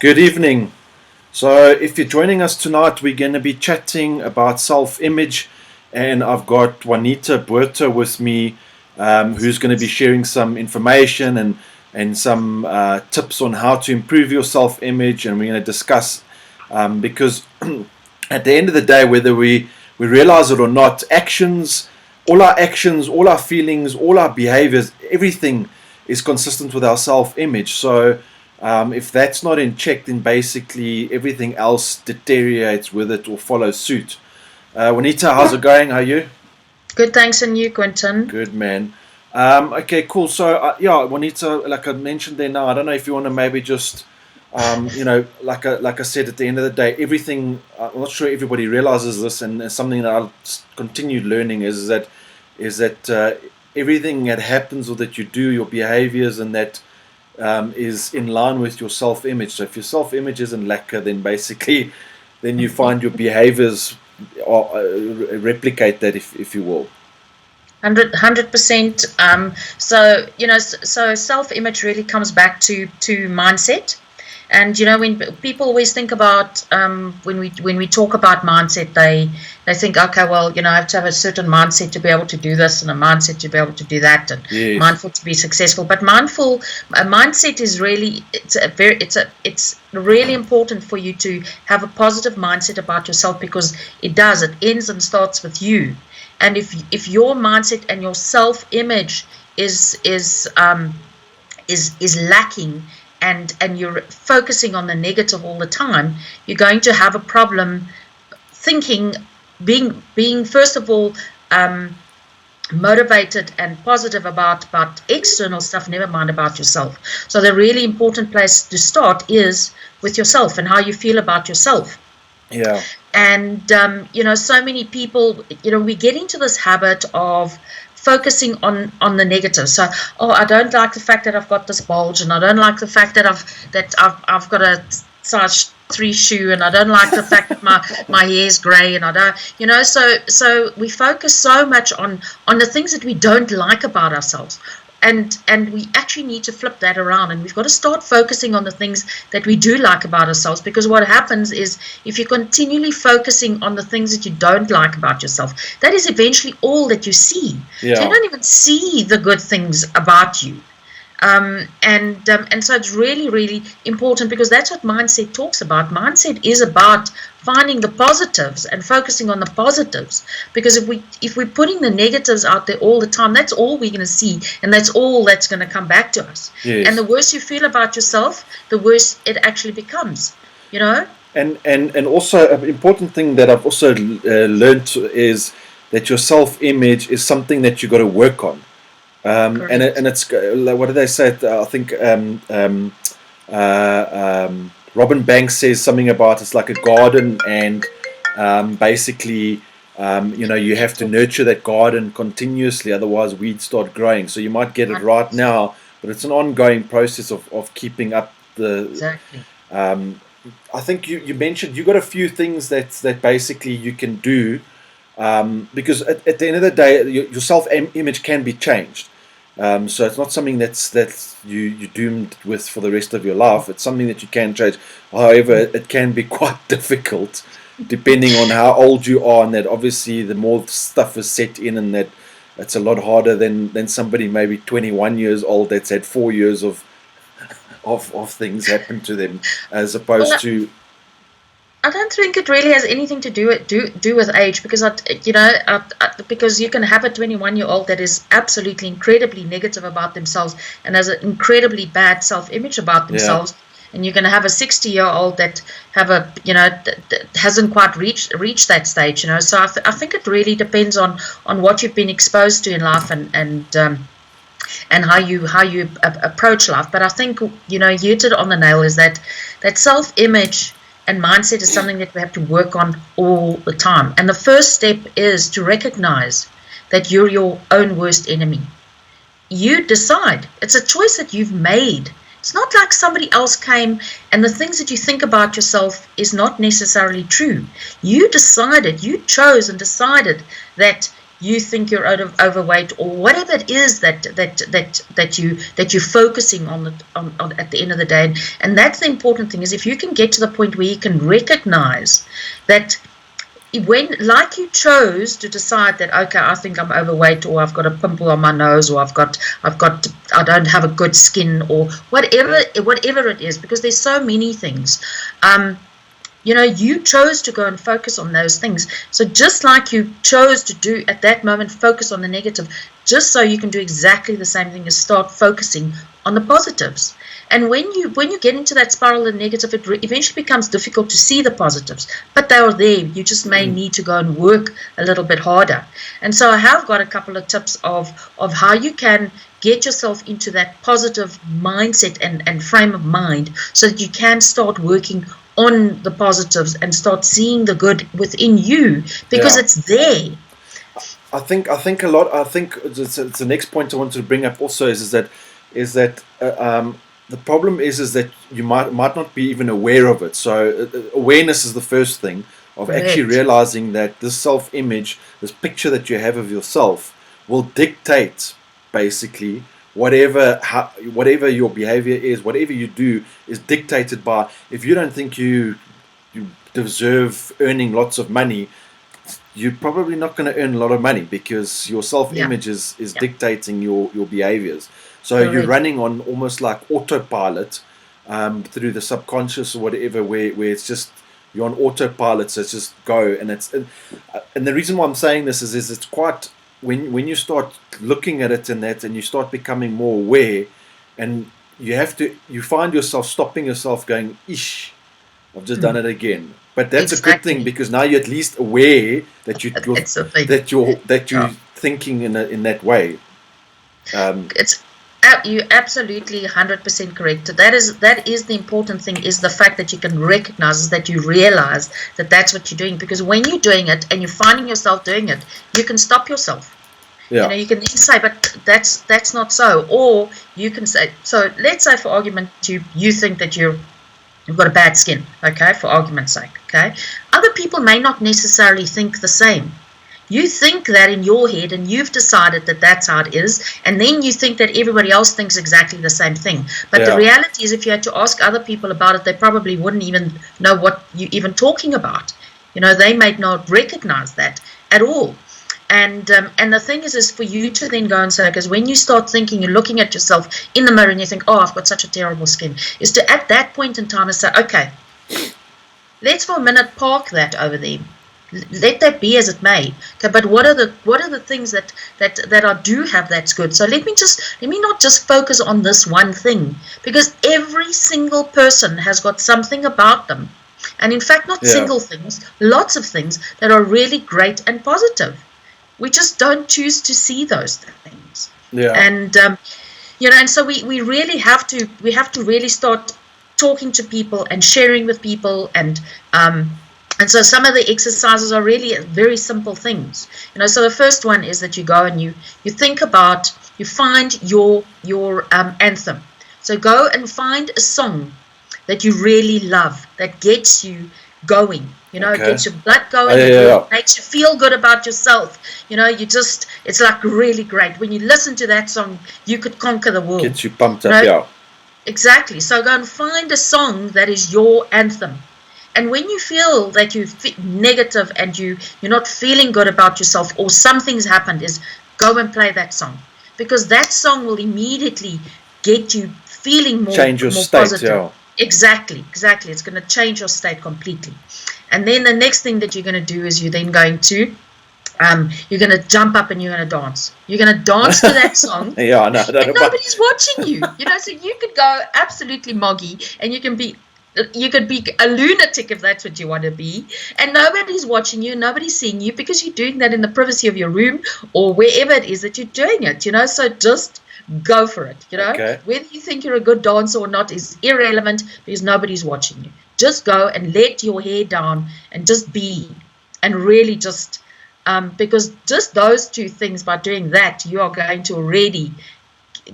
Good evening. So, if you're joining us tonight, we're going to be chatting about self image, and I've got Juanita Buerta with me, who's going to be sharing some information and some tips on how to improve your self image. And we're going to discuss because at the end of the day, whether we realize it or not, actions, all our feelings, all our behaviors, everything is consistent with our self image. So, if that's not in check, then basically everything else deteriorates with it or follows suit. Juanita, how's it going? How are you? Good, thanks, and you, Quentin. Good, man. Okay, cool. So, yeah, Juanita, like I mentioned there now, I don't know if you want to maybe just, like I said, at the end of the day, everything, I'm not sure everybody realizes this, and it's something that I'll continue learning is that everything that happens or that you do, your behaviors, and that is in line with your self-image. So if your self-image isn't lacquer, then basically, then you find your behaviors replicate that, if you will. 100%. So self-image really comes back to mindset. And when people always think about when we talk about mindset, they think, okay, well, I have to have a certain mindset to be able to do this, and a mindset to be able to do that, and Yes. mindful to be successful. But a mindset is really it's really important for you to have a positive mindset about yourself, because it ends and starts with you. And if your mindset and your self-image is lacking, and you're focusing on the negative all the time, you're going to have a problem thinking, being first of all motivated and positive about external stuff, never mind about yourself. So the really important place to start is with yourself and how you feel about yourself. Yeah. And so many people, we get into this habit of focusing on the negative. So, I don't like the fact that I've got this bulge, and I don't like the fact that I've got a size 3 shoe, and I don't like the fact that my hair's grey, and I don't, so we focus so much on the things that we don't like about ourselves. And we actually need to flip that around, and we've got to start focusing on the things that we do like about ourselves, because what happens is, if you're continually focusing on the things that you don't like about yourself, that is eventually all that you see. Yeah. So you don't even see the good things about you. And so it's really, really important, because that's what mindset talks about. Mindset is about finding the positives and focusing on the positives, because if we're putting the negatives out there all the time, that's all we're going to see, and that's all that's going to come back to us. Yes. And the worse you feel about yourself, the worse it actually becomes. And also an important thing that I've also learned is that your self-image is something that you got to work on. And it's what do they say? I think Robin Banks says something about it's like a garden, and basically, you have to nurture that garden continuously, otherwise weeds start growing. So you might get it right now, but it's an ongoing process of keeping up the. Exactly. I think you mentioned you got a few things that basically you can do. Because at the end of the day, your self-image can be changed. So it's not something that's you're doomed with for the rest of your life. It's something that you can change. However, it can be quite difficult, depending on how old you are, and that obviously the more stuff is set in, and that it's a lot harder than somebody maybe 21 years old that's had 4 years of things happen to them, as opposed to. I don't think it really has anything to do with age, because because you can have a 21-year-old that is absolutely incredibly negative about themselves and has an incredibly bad self-image about themselves, and you're going to have a 60-year-old that that hasn't quite reached that stage. So I think it really depends on what you've been exposed to in life, and how you approach life. But I think you hit it on the nail, is that self-image and mindset is something that we have to work on all the time. And the first step is to recognize that you're your own worst enemy. You decide. It's a choice that you've made. It's not like somebody else came and the things that you think about yourself is not necessarily true. You chose and decided that you think you're overweight, or whatever it is that you're focusing on, at the end of the day. And that's the important thing, is if you can get to the point where you can recognize that when, like, you chose to decide that, okay, I think I'm overweight, or I've got a pimple on my nose, or I don't have a good skin, or whatever it is, because there's so many things. You chose to go and focus on those things. So just like you chose to do at that moment, focus on the negative, just so you can do exactly the same thing, is start focusing on the positives. And when you get into that spiral of negative, it eventually becomes difficult to see the positives. But they are there. You just may need to go and work a little bit harder. And so I have got a couple of tips of how you can get yourself into that positive mindset and frame of mind, so that you can start working on the positives and start seeing the good within you, because it's there. I think it's the next point I wanted to bring up also is that the problem is that you might not be even aware of it. So awareness is the first thing of actually realizing that this self-image, this picture that you have of yourself, will dictate basically whatever your behavior is, whatever you do is dictated by. If you don't think you deserve earning lots of money, you're probably not going to earn a lot of money, because your self-image is dictating your behaviors. So you're running on almost like autopilot through the subconscious or whatever, where it's just you're on autopilot. So it's just go, and the reason why I'm saying this is it's quite, when you start looking at it and you start becoming more aware, and you find yourself stopping yourself, going, "Ish, I've just done it again." But that's a good thing, because now you're at least aware that you're thinking in that way. You're absolutely 100% correct. That is the important thing, is the fact that you can recognize, is that you realize that that's what you're doing. Because when you're doing it and you're finding yourself doing it, you can stop yourself. Yeah. You can say, but that's not so. Or you can say, so let's say for argument, you think that you've got a bad skin, okay, for argument's sake, okay? Other people may not necessarily think the same. You think that in your head, and you've decided that that's how it is, and then you think that everybody else thinks exactly the same thing. But the reality is, if you had to ask other people about it, they probably wouldn't even know what you're even talking about. They might not recognize that at all. And the thing is for you to then go and say, because when you start thinking, you're looking at yourself in the mirror and you think, oh, I've got such a terrible skin, is to at that point in time say, okay, let's for a minute park that over there. Let that be as it may. Okay, but what are the things that I do have that's good? So let me not just focus on this one thing, because every single person has got something about them, and in fact, not single things, lots of things that are really great and positive. We just don't choose to see those things. Yeah. And and so we really have to really start talking to people and sharing with people, and so some of the exercises are really very simple things. So the first one is that you go and you think about, you find your anthem. So go and find a song that you really love, that gets you going. It gets your blood going, makes you feel good about yourself. It's like really great. When you listen to that song, you could conquer the world. Gets you pumped up, Exactly. So go and find a song that is your anthem. And when you feel that you're negative and you're not feeling good about yourself, or something's happened, is go and play that song. Because that song will immediately get you feeling more positive. Yeah. Exactly. It's going to change your state completely. And then the next thing that you're going to do is you're then going to jump up and you're going to dance. You're going to dance to that song. Yeah, I know. And nobody's watching you. So you could go absolutely moggy, and you could be a lunatic if that's what you want to be, and nobody's watching you, nobody's seeing you, because you're doing that in the privacy of your room or wherever it is that you're doing it. So just go for it. Okay. Whether you think you're a good dancer or not is irrelevant, because nobody's watching you. Just go and let your hair down and just be, and really just because just those two things, by doing that, you are going to already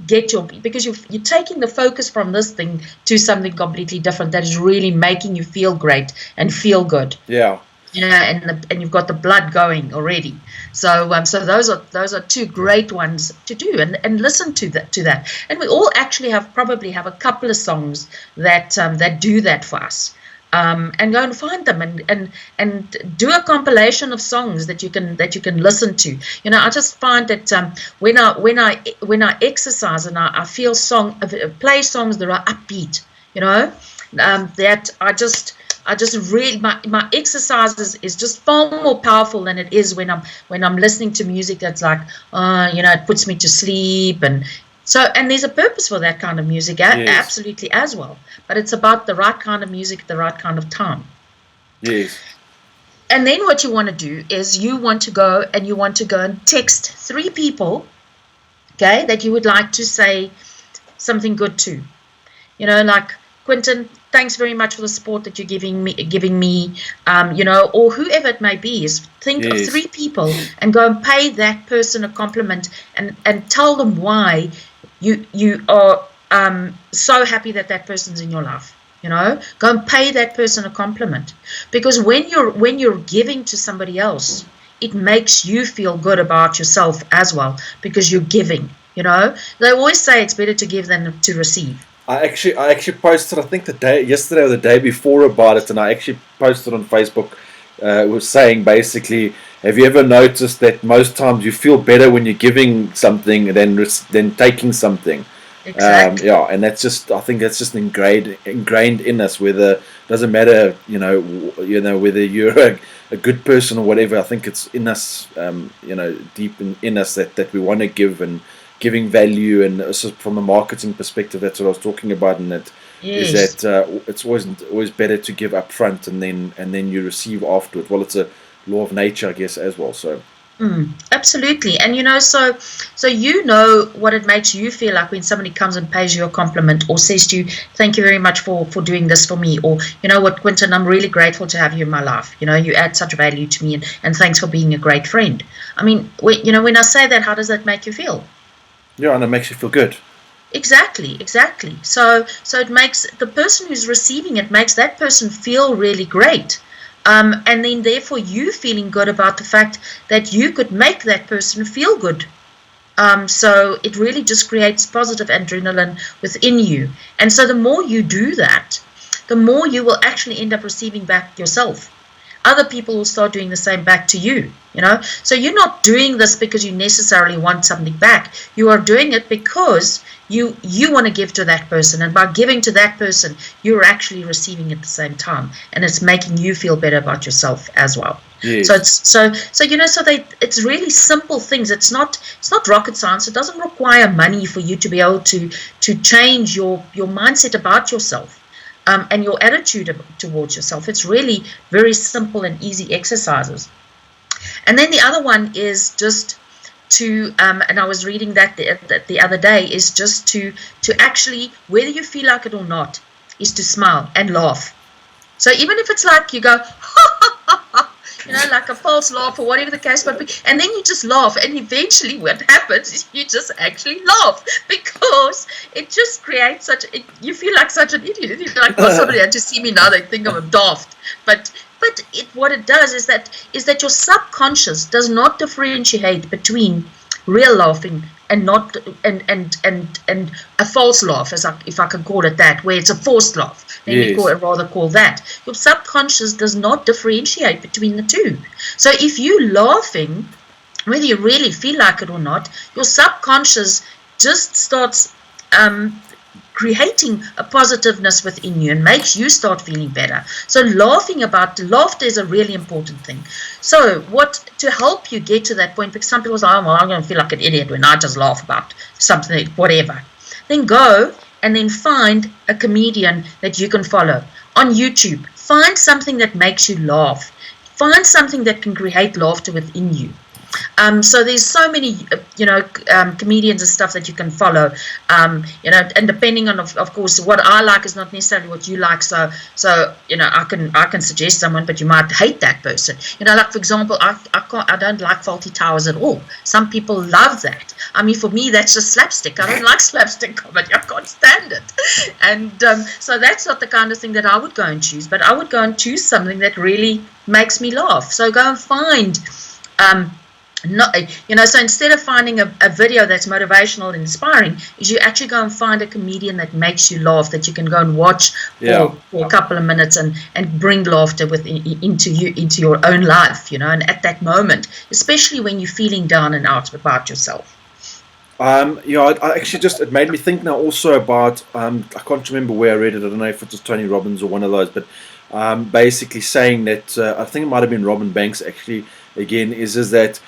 because you're taking the focus from this thing to something completely different that is really making you feel great and feel good. Yeah. and you've got the blood going already. So those are two great ones to do, and listen to that. And we all actually probably have a couple of songs that do that for us. And go and find them and do a compilation of songs that you can listen to. I just find that when I exercise and I feel play songs that are upbeat, that I just really my exercise is just far more powerful than it is when I'm listening to music that's like it puts me to sleep. And there's a purpose for that kind of music, absolutely, as well. But it's about the right kind of music at the right kind of time. Yes. And then what you want to do is you want to go and text 3 people, okay, that you would like to say something good to. Like, Quentin, thanks very much for the support that you're giving me, or whoever it may be. Is think of 3 people and go and pay that person a compliment and tell them why you are so happy that person's in your life. Go and pay that person a compliment, because when you're giving to somebody else, it makes you feel good about yourself as well, because you're giving. They always say it's better to give than to receive. I actually posted, I think yesterday or the day before, about it, and I actually posted on Facebook. Was saying basically, have you ever noticed that most times you feel better when you're giving something than taking something? Exactly. And that's just, I think that's just ingrained in us. Whether doesn't matter, whether you're a good person or whatever. I think it's in us, deep in us that we want to give, and giving value. And also from a marketing perspective, that's what I was talking about. And that is that it's always better to give up front and then you receive afterward. Well, it's a law of nature, I guess, as well. So. Absolutely. And so what it makes you feel like when somebody comes and pays you a compliment or says to you, thank you very much for doing this for me, or what, Quentin, I'm really grateful to have you in my life. You add such value to me, and thanks for being a great friend. I mean, when I say that, how does that make you feel? Yeah, and it makes you feel good. Exactly. So it makes the person who's receiving it, makes that person feel really great. And then therefore you feeling good about the fact that you could make that person feel good. So it really just creates positive adrenaline within you. And so the more you do that, the more you will actually end up receiving back yourself. Other people will start doing the same back to you, So you're not doing this because you necessarily want something back. You are doing it because you want to give to that person. And by giving to that person, you're actually receiving at the same time. And it's making you feel better about yourself as well. Yes. So it's really simple things. It's not rocket science. It doesn't require money for you to be able to change your mindset about yourself. And your attitude towards yourself. It's really very simple and easy exercises. And then the other one is just to, and I was reading that the other day, is just to actually, whether you feel like it or not, is to smile and laugh. So even if it's like you go, like a false laugh or whatever the case might be, and then you just laugh, and eventually what happens is you just actually laugh, because it just creates you feel like such an idiot. You're like, well, somebody had to see me now, they think I'm a daft. But what it does is that your subconscious does not differentiate between real laughing and not and a false laugh, if I can call it that, where it's a forced laugh. Then we rather call that. Your subconscious does not differentiate between the two. So if you're laughing, whether you really feel like it or not, your subconscious just starts creating a positiveness within you and makes you start feeling better. So laughter is a really important thing. So to help you get to that point, because some people say, oh, well, I'm going to feel like an idiot when I just laugh about something, whatever. Then go and then find a comedian that you can follow on YouTube. Find something that makes you laugh. Find something that can create laughter within you. So there's so many, comedians and stuff that you can follow, and depending on, of course, what I like is not necessarily what you like. So I can suggest someone, but you might hate that person. Like for example, I don't like Faulty Towers at all. Some people love that. I mean, for me, that's just slapstick. I don't like slapstick comedy. I can't stand it. And so that's not the kind of thing that I would go and choose. But I would go and choose something that really makes me laugh. So go and find. So instead of finding a video that's motivational and inspiring, is you actually go and find a comedian that makes you laugh, that you can go and watch for a couple of minutes and bring laughter into your own life, and at that moment, especially when you're feeling down and out about yourself. I actually it made me think now also about, I can't remember where I read it. I don't know if it was Tony Robbins or one of those, but basically saying that, I think it might have been Robin Banks actually, again, is that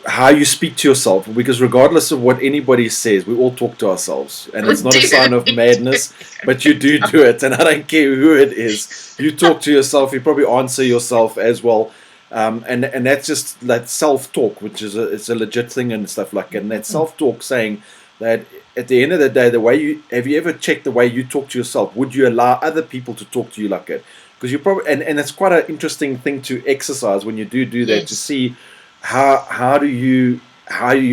how you speak to yourself, because regardless of what anybody says, we all talk to ourselves, and it's not a sign of madness, but you do it, and I don't care who it is. You talk to yourself, you probably answer yourself as well, and that's just that self-talk, which is it's a legit thing and stuff like that. And that self-talk saying that at the end of the day, have you ever checked the way you talk to yourself? Would you allow other people to talk to you like that? Because you probably, and it's quite an interesting thing to exercise when you do that, to see how are you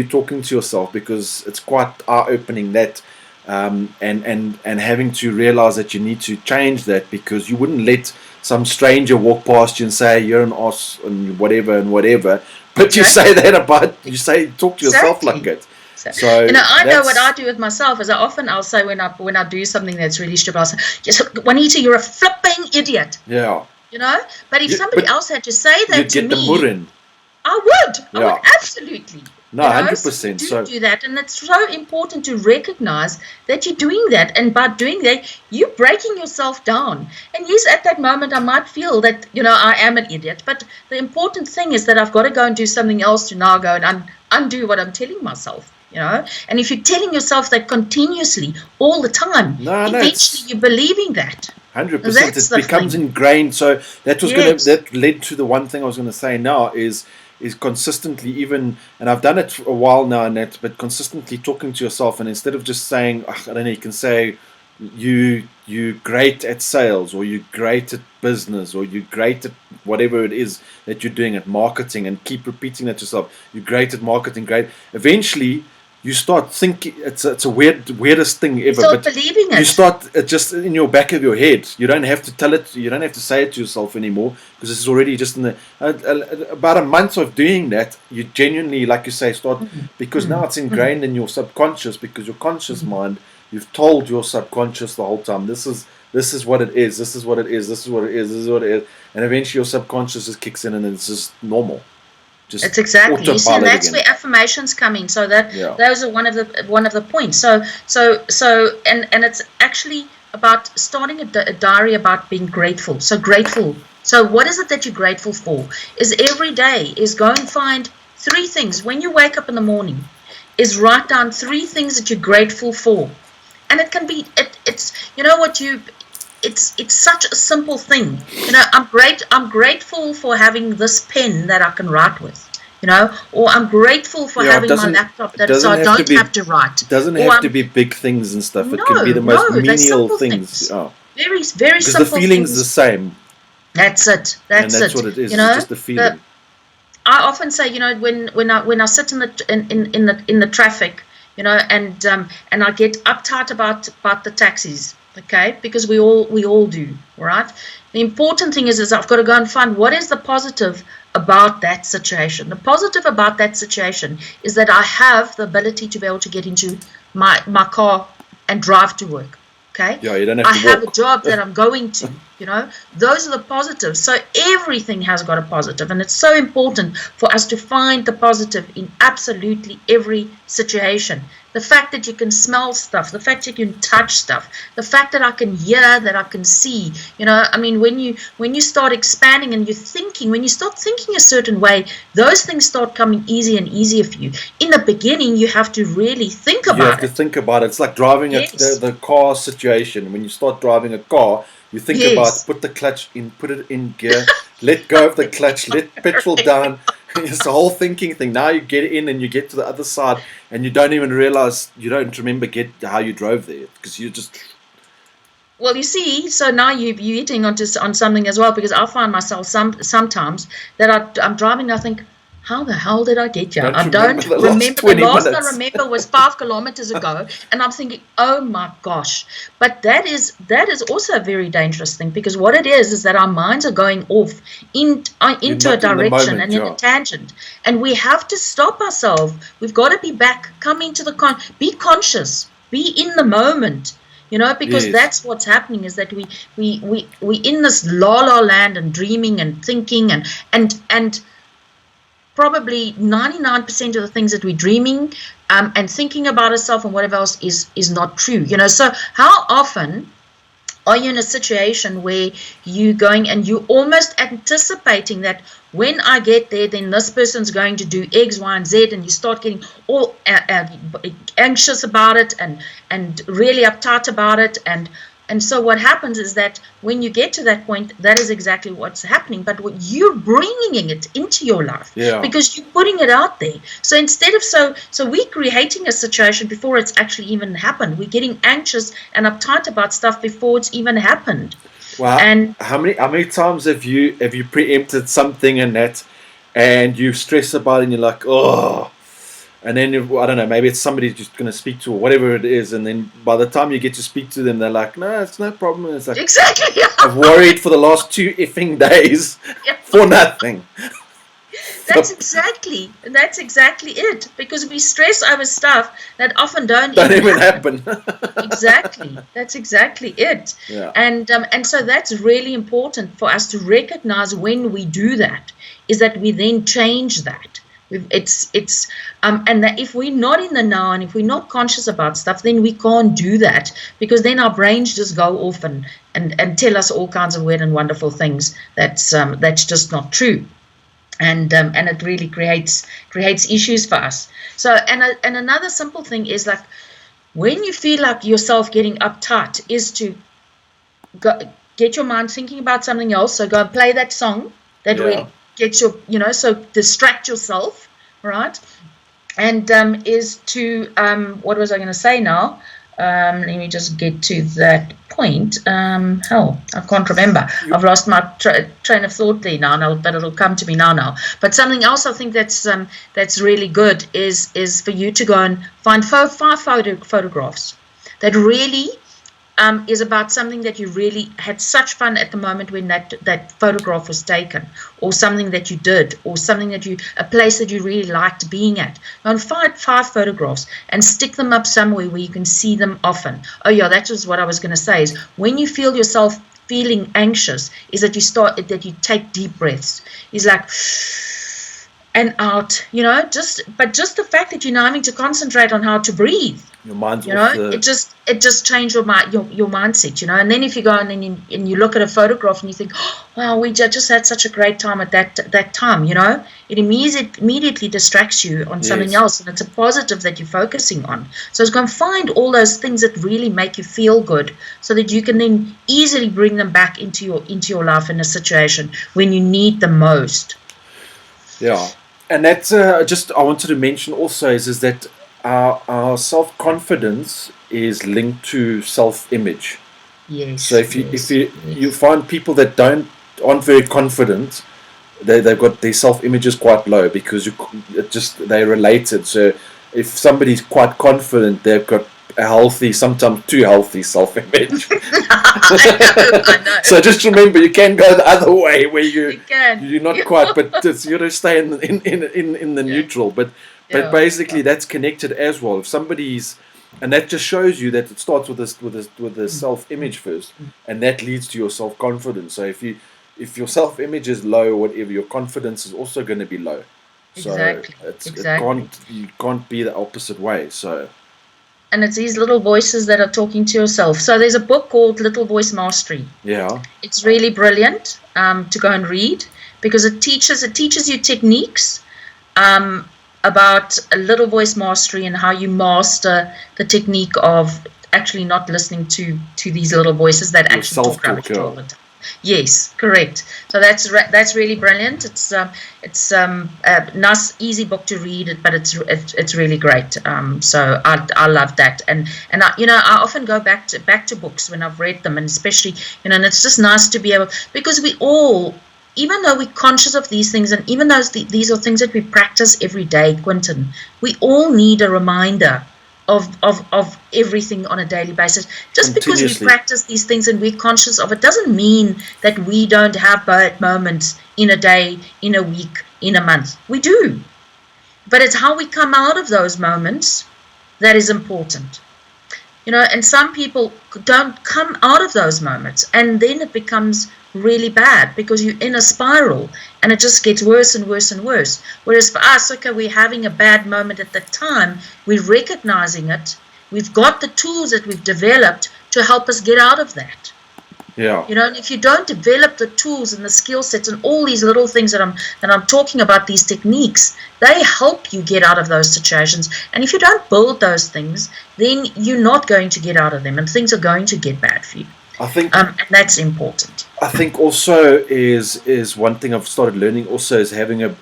talking to yourself, because it's quite eye-opening that, and having to realize that you need to change that, because you wouldn't let some stranger walk past you and say you're an ass and whatever, but you say that talk to yourself like that. So I know what I do with myself is I'll say when I do something that's really stupid, I'll say, yes, Juanita, you're a flipping idiot. Yeah. But if somebody else had to say that to me, the murrin. I would absolutely. No, 100%. So do that, and it's so important to recognize that you're doing that, and by doing that, you're breaking yourself down. And yes, at that moment, I might feel that I am an idiot, but the important thing is that I've got to go and do something else to now go and undo what I'm telling myself. And if you're telling yourself that continuously all the time, eventually you're believing that. 100%. It becomes ingrained. So that led to the one thing I was going to say now is consistently, even, and I've done it for a while now, but consistently talking to yourself, and instead of just saying, I don't know, you can say you're great at sales, or you're great at business, or you're great at whatever it is that you're doing at marketing, and keep repeating that to yourself. You're great at marketing, great. Eventually, you start thinking, it's a weirdest thing ever. Start believing it. You start just in your back of your head. You don't have to tell it. You don't have to say it to yourself anymore, because it's already just in the about a month of doing that. You genuinely, like you say, start because now it's ingrained in your subconscious, because your conscious mind, you've told your subconscious the whole time, this is what it is. This is what it is. This is what it is. This is what it is. And eventually your subconscious just kicks in, and it's just normal. It's exactly. You see, and that's where affirmations come in. So that those are one of the points. So it's actually about starting a diary about being grateful. So grateful. So what is it that you're grateful for? Is every day is go and find 3 things when you wake up in the morning. Is write down 3 things that you're grateful for, and it can be it's It's such a simple thing. I'm grateful for having this pen that I can write with. Or I'm grateful for having my laptop so I don't have to write. It doesn't have to be big things and stuff. It can be the most menial things. Oh. Very, very simple. Because the feeling's the same. That's it. That's what it is. It's just the feeling. I often say, when I sit in the traffic, and I get uptight about the taxis. Okay, because we all do, right? The important thing is I've got to go and find what is the positive about that situation. The positive about that situation is that I have the ability to be able to get into my car and drive to work. Okay? Yeah, you don't have to I have a job that I'm going to, Those are the positives. So everything has got a positive, and it's so important for us to find the positive in absolutely every situation. The fact that you can smell stuff, the fact that you can touch stuff, the fact that I can hear, that I can see. When you start expanding and when you start thinking a certain way, those things start coming easier and easier for you. In the beginning, you have to really think about it. You have to think about it. It's like driving the car situation. When you start driving a car, you think about put the clutch in, put it in gear, let go of the clutch, let petrol down, It's the whole thinking thing. Now you get in and you get to the other side, and you don't even realize, you don't remember how you drove there, because you just. Well, you see, so now you're hitting on something as well, because I find myself sometimes that I'm driving and I think, how the hell did I get here? Don't I don't remember the last remember. 20 The last minutes. I remember was 5 kilometers ago, and I'm thinking, oh my gosh. But that is also a very dangerous thing, because what it is that our minds are going off into a direction and in a tangent, and we have to stop ourselves. We've got to be back, come into be conscious, be in the moment. Because that's what's happening, is that we in this la land and dreaming and thinking and probably 99% of the things that we're dreaming and thinking about ourselves and whatever else is not true. So how often are you in a situation where you're going and you're almost anticipating that when I get there, then this person's going to do X, Y, and Z, and you start getting all anxious about it and really uptight about it, and so what happens is that when you get to that point, that is exactly what's happening. But what you're bringing it into your life, because you're putting it out there. So instead of so we're creating a situation before it's actually even happened. We're getting anxious and uptight about stuff before it's even happened. Wow. And how many times have you preempted something and you stress about it and you're like, oh. And then, I don't know, maybe it's somebody just going to speak to or whatever it is. And then by the time you get to speak to them, they're like, no, it's no problem. It's like, exactly. I've worried for the last 2 effing days for nothing. That's exactly it. Because we stress over stuff that often don't even happen. Exactly. That's exactly it. Yeah. And so that's really important for us to recognize when we do that, is that we then change that. And that if we're not in the now and if we're not conscious about stuff, then we can't do that, because then our brains just go off and tell us all kinds of weird and wonderful things that's just not true, and it really creates issues for us. So and another simple thing is, like, when you feel like yourself getting uptight, is to get your mind thinking about something else. So go and play that song that really get your, so distract yourself, right? And is to, what was I going to say now? Let me just get to that point. I can't remember. I've lost my train of thought there now, but it'll come to me now. But something else I think that's really good is for you to go and find 5 photographs that really is about something that you really had such fun at the moment when that photograph was taken, or something that you did, or something a place that you really liked being at. And find 5 photographs and stick them up somewhere where you can see them often. Oh yeah, that was what I was going to say, is when you feel yourself feeling anxious, is that you take deep breaths. It's like and out, just the fact that you're now having to concentrate on how to breathe. Your mind's it just changed your mindset, and then if you go and you look at a photograph and you think, oh, wow, we just had such a great time at that time, it immediately distracts you on something else, and it's a positive that you're focusing on. So it's going to find all those things that really make you feel good, so that you can then easily bring them back into your life in a situation when you need them most. Yeah, and that's I wanted to mention also is that our self-confidence is linked to self-image. Yes. So if you find people that aren't very confident, they've got their self-image is quite low, because they're related. So if somebody's quite confident, they've got a healthy, sometimes too healthy self-image. I know. So just remember, you can go the other way, where you're not quite, but you got to stay in the neutral. But basically, that's connected as well. If somebody's, and that just shows you that it starts with the self-image first, and that leads to your self-confidence. So if your self-image is low or whatever, your confidence is also going to be low. So you can't be the opposite way. So. And it's these little voices that are talking to yourself. So there's a book called Little Voice Mastery. Yeah. It's really brilliant to go and read, because it teaches you techniques about a little voice mastery, and how you master the technique of actually not listening to these little voices that actually talk rubbish all the time. Yes, correct. So that's really brilliant. It's a nice, easy book to read, but it's really great. So I love that, and I often go back to books when I've read them, and especially and it's just nice to be able, because we all, even though we're conscious of these things, and even though these are things that we practice every day, Quentin, we all need a reminder of everything on a daily basis. Just because we practice these things and we're conscious of it doesn't mean that we don't have bad moments in a day, in a week, in a month. We do. But it's how we come out of those moments that is important. And some people don't come out of those moments, and then it becomes really bad because you're in a spiral and it just gets worse and worse and worse. Whereas for us, okay, we're having a bad moment at the time, we're recognizing it, we've got the tools that we've developed to help us get out of that. Yeah. And if you don't develop the tools and the skill sets and all these little things that I'm talking about, these techniques, they help you get out of those situations. And if you don't build those things, then you're not going to get out of them, and things are going to get bad for you. I think, and that's important. I think also is one thing I've started learning also is having a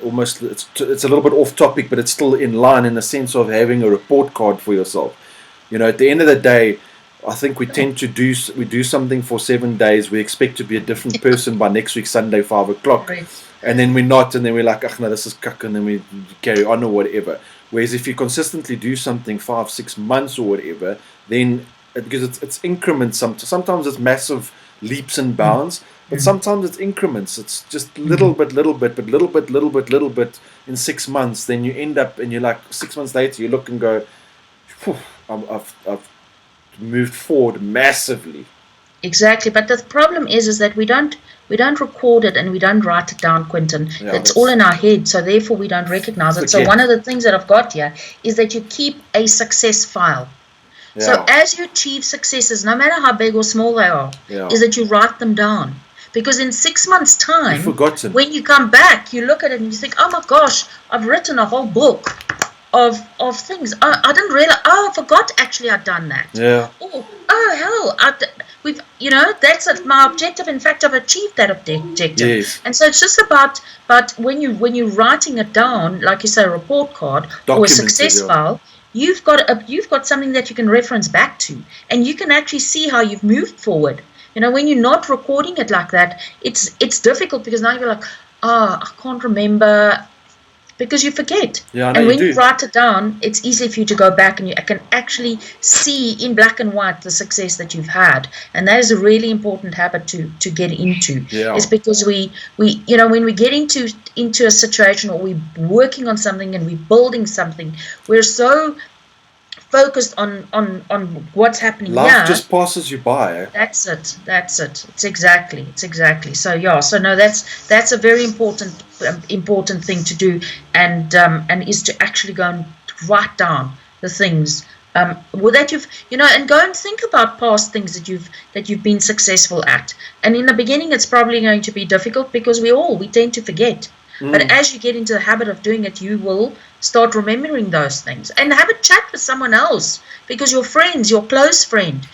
almost, it's a little bit off topic, but it's still in line in the sense of having a report card for yourself. At the end of the day, I think we tend to do something for 7 days. We expect to be a different person by next week Sunday 5 o'clock, Right. and then we're not, and then we're like, no, this is cuck, and then we carry on or whatever. Whereas if you consistently do something 5-6 months or whatever, then because it's increments. Sometimes it's massive leaps and bounds, but sometimes it's increments. It's just little bit in 6 months. Then you end up, and you're like 6 months later, you look and go, I've moved forward massively. Exactly, but the problem is that we don't record it and we don't write it down, Quentin. Yeah, it's all in our head, so therefore we don't recognize it. So one of the things that I've got here is that you keep a success file. Yeah. So as you achieve successes, no matter how big or small they are, is that you write them down. Because in 6 months' time, when you come back, you look at it and you think, oh my gosh, I've written a whole book of things. I didn't realize. I forgot actually I'd done that. Yeah. Oh hell! That's my objective. In fact, I've achieved that objective. Yes. And so it's just about. But when you're writing it down, like you say, a report card or a success file, you've got something that you can reference back to, and you can actually see how you've moved forward. When you're not recording it like that, it's difficult because now you're like, I can't remember. Because you forget. Yeah, and when you write it down, it's easy for you to go back and you can actually see in black and white the success that you've had. And that is a really important habit to get into. Yeah. It's because we when we get into a situation or we're working on something and we're building something, we're so focused on what's happening. Life just passes you by. That's it. It's exactly. So no, that's a very important thing to do, and is to actually go and write down the things that you've and go and think about past things that you've been successful at. And in the beginning, it's probably going to be difficult because we tend to forget. But as you get into the habit of doing it, you will start remembering those things and have a chat with someone else, because your close friend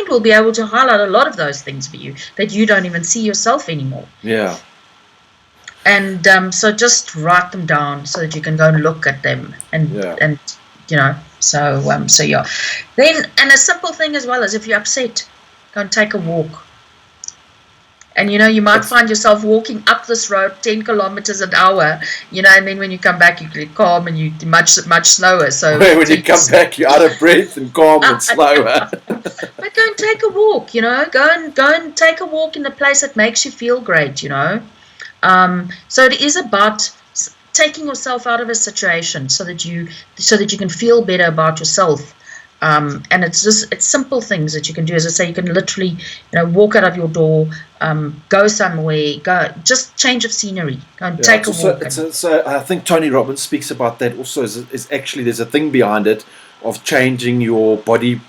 will be able to highlight a lot of those things for you that you don't even see yourself anymore. Yeah. And so just write them down so that you can go and look at them and so yeah. Then, and a simple thing as well is, if you're upset, go and take a walk. And you might find yourself walking up this road 10 kilometers an hour, and then when you come back, you get calm and you're much slower. So when you come back, you're out of breath and calm and slower. But go and take a walk, go and take a walk in a place that makes you feel great, So it is about taking yourself out of a situation so that you can feel better about yourself. And it's simple things that you can do. As I say, you can literally, walk out of your door, go somewhere, just change of scenery, go and take a walk. So I think Tony Robbins speaks about that also. Is actually, there's a thing behind it of changing your body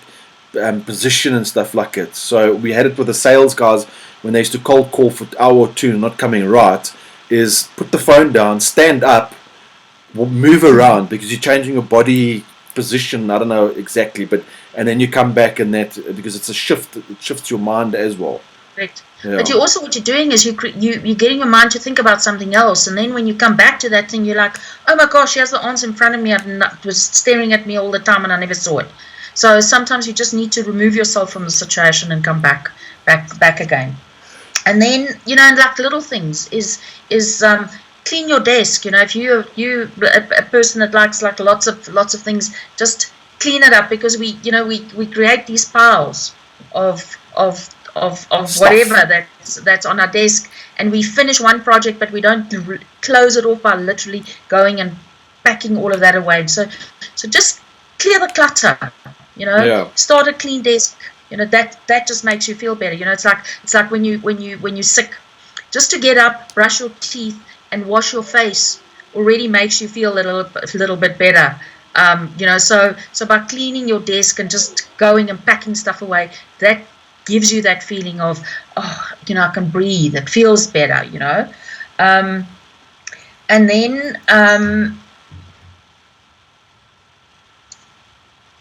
position and stuff like it. So we had it with the sales guys when they used to cold call for an hour or two and not coming right. Is put the phone down, stand up, move around, because you're changing your body position. I don't know exactly, and then you come back, and that, because it's a shift, it shifts your mind as well. Correct. Yeah. But you also, what you're doing is you're getting your mind to think about something else, and then when you come back to that thing, you're like, oh my gosh, here's the answer in front of me. It was staring at me all the time, and I never saw it. So sometimes you just need to remove yourself from the situation and come back again. And then, like little things is clean your desk. If you a person that likes like lots of things, just clean it up, because we create these piles of whatever that's on our desk, and we finish one project, but we don't close it off by literally going and packing all of that away. So just clear the clutter. Start a clean desk. That just makes you feel better. It's like when you're sick, just to get up, brush your teeth, and wash your face already makes you feel a little bit better. So by cleaning your desk and just going and packing stuff away, that gives you that feeling of, I can breathe. It feels better. And then.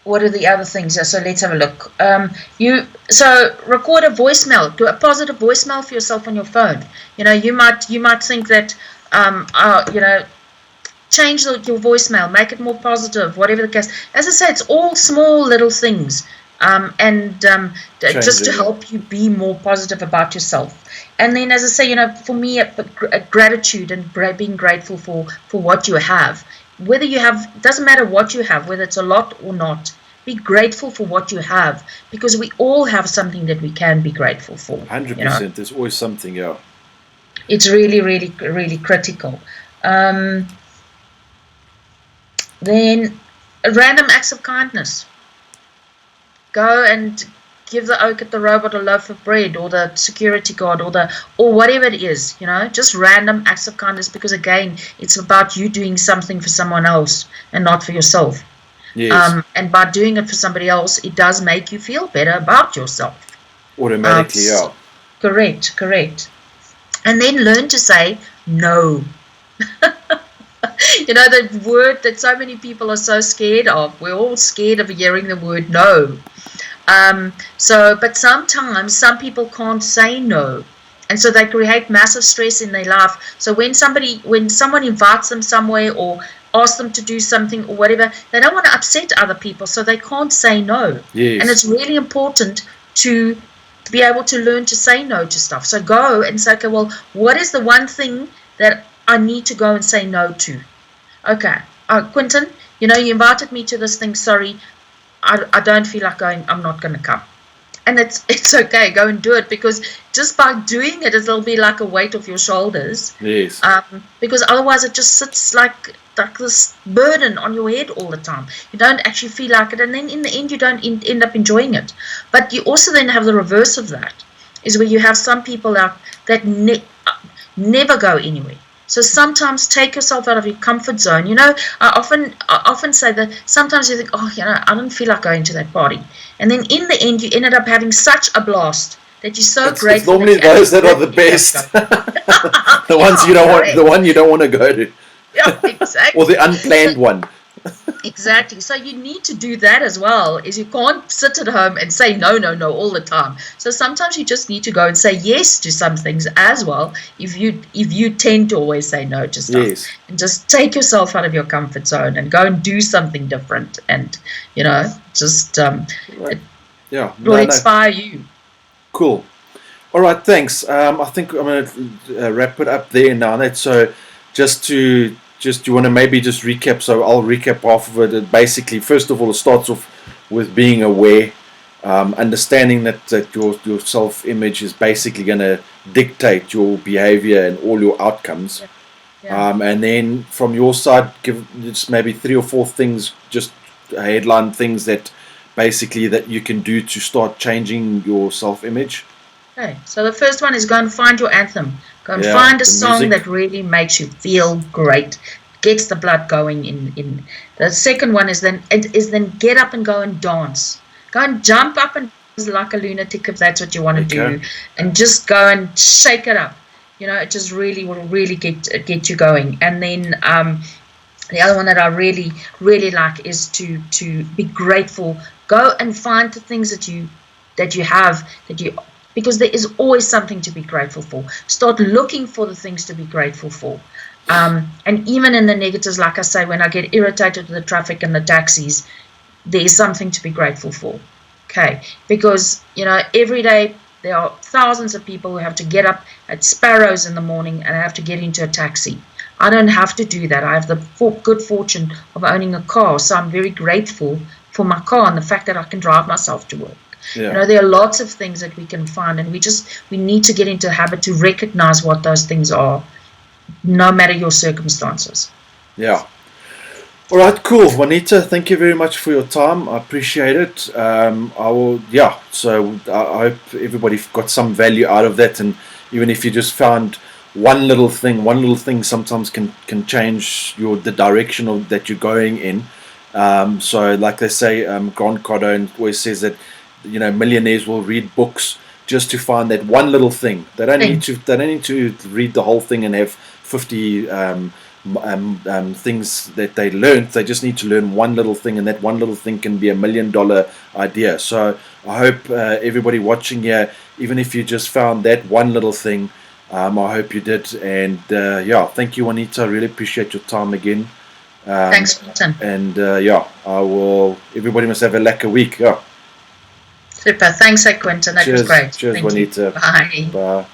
What are the other things? So let's have a look. So record a voicemail. Do a positive voicemail for yourself on your phone. You might think that change your voicemail, make it more positive, whatever the case. As I say, it's all small little things, just to help you be more positive about yourself. And then, as I say, for me, a gratitude and being grateful for what you have. Whether you have, doesn't matter what you have, whether it's a lot or not, be grateful for what you have, because we all have something that we can be grateful for. 100%. There's always something, yeah. It's really, really, really critical. Then random acts of kindness. Go and give the oak at the robot a loaf of bread, or the security guard, or whatever it is, just random acts of kindness, because again, it's about you doing something for someone else and not for yourself. Yes. And by doing it for somebody else, it does make you feel better about yourself. Automatically, yeah. Correct. And then learn to say no. The word that so many people are so scared of. We're all scared of hearing the word no. But sometimes some people can't say no, and so they create massive stress in their life. So when someone invites them somewhere or asks them to do something or whatever, they don't want to upset other people, so they can't say no. Yes. And it's really important to be able to learn to say no to stuff. So go and say, okay, well, what is the one thing that I need to go and say no to? Okay, Quentin, you invited me to this thing. Sorry, I don't feel like going. I'm not going to come. And it's okay. Go and do it, because just by doing it, it'll be like a weight off your shoulders. Yes. Because otherwise, it just sits like this burden on your head all the time. You don't actually feel like it, and then in the end, you don't end up enjoying it. But you also then have the reverse of that, is where you have some people that never go anywhere. So sometimes take yourself out of your comfort zone. I often say that sometimes you think, I don't feel like going to that party. And then in the end, you ended up having such a blast that you're so grateful. It's normally those that are the best. The ones you don't want, the one you don't want to go to. Yeah, exactly. Or the unplanned one. Exactly. So you need to do that as well. Is you can't sit at home and say no all the time. So sometimes you just need to go and say yes to some things as well. If you tend to always say no to stuff, yes. And just take yourself out of your comfort zone and go and do something different, and just right. It will inspire you. Cool. All right. Thanks. I think I'm going to wrap it up there now. So you want to maybe just recap? So I'll recap half of it. Basically, first of all, it starts off with being aware, understanding that your self-image is basically going to dictate your behavior and all your outcomes. Yeah. And then from your side, give just maybe 3 or 4 things, just headline things that basically that you can do to start changing your self-image. Okay, so the first one is go and find your anthem. Go and find a song that really makes you feel great, gets the blood going in. The second one is then get up and go and dance. Go and jump up and dance like a lunatic if that's what you want to do, and just go and shake it up. It just really will really get you going. And then the other one that I really really like is to be grateful. Go and find the things that you have that you because there is always something to be grateful for. Start looking for the things to be grateful for. And even in the negatives, like I say, when I get irritated with the traffic and the taxis, there is something to be grateful for. Okay, because every day there are thousands of people who have to get up at sparrows in the morning and have to get into a taxi. I don't have to do that. I have the good fortune of owning a car, so I'm very grateful for my car and the fact that I can drive myself to work. Yeah. There are lots of things that we can find, and we need to get into a habit to recognize what those things are, no matter your circumstances. Yeah. All right, cool. Juanita, thank you very much for your time. I appreciate it. So I hope everybody got some value out of that. And even if you just found one little thing sometimes can change the direction that you're going in. So like they say, Grant Cardone always says that, millionaires will read books just to find that one little thing. They don't need to read the whole thing and have 50 things that they learned. They just need to learn one little thing, and that one little thing can be $1 million idea. So I hope everybody watching here, even if you just found that one little thing, I hope you did. And thank you, Juanita. I really appreciate your time again. Thanks, Quentin. And I will. Everybody must have a lekker week. Yeah. Super. Thanks, Quentin. That was great. Cheers, Thank Juanita. You. Bye. Bye.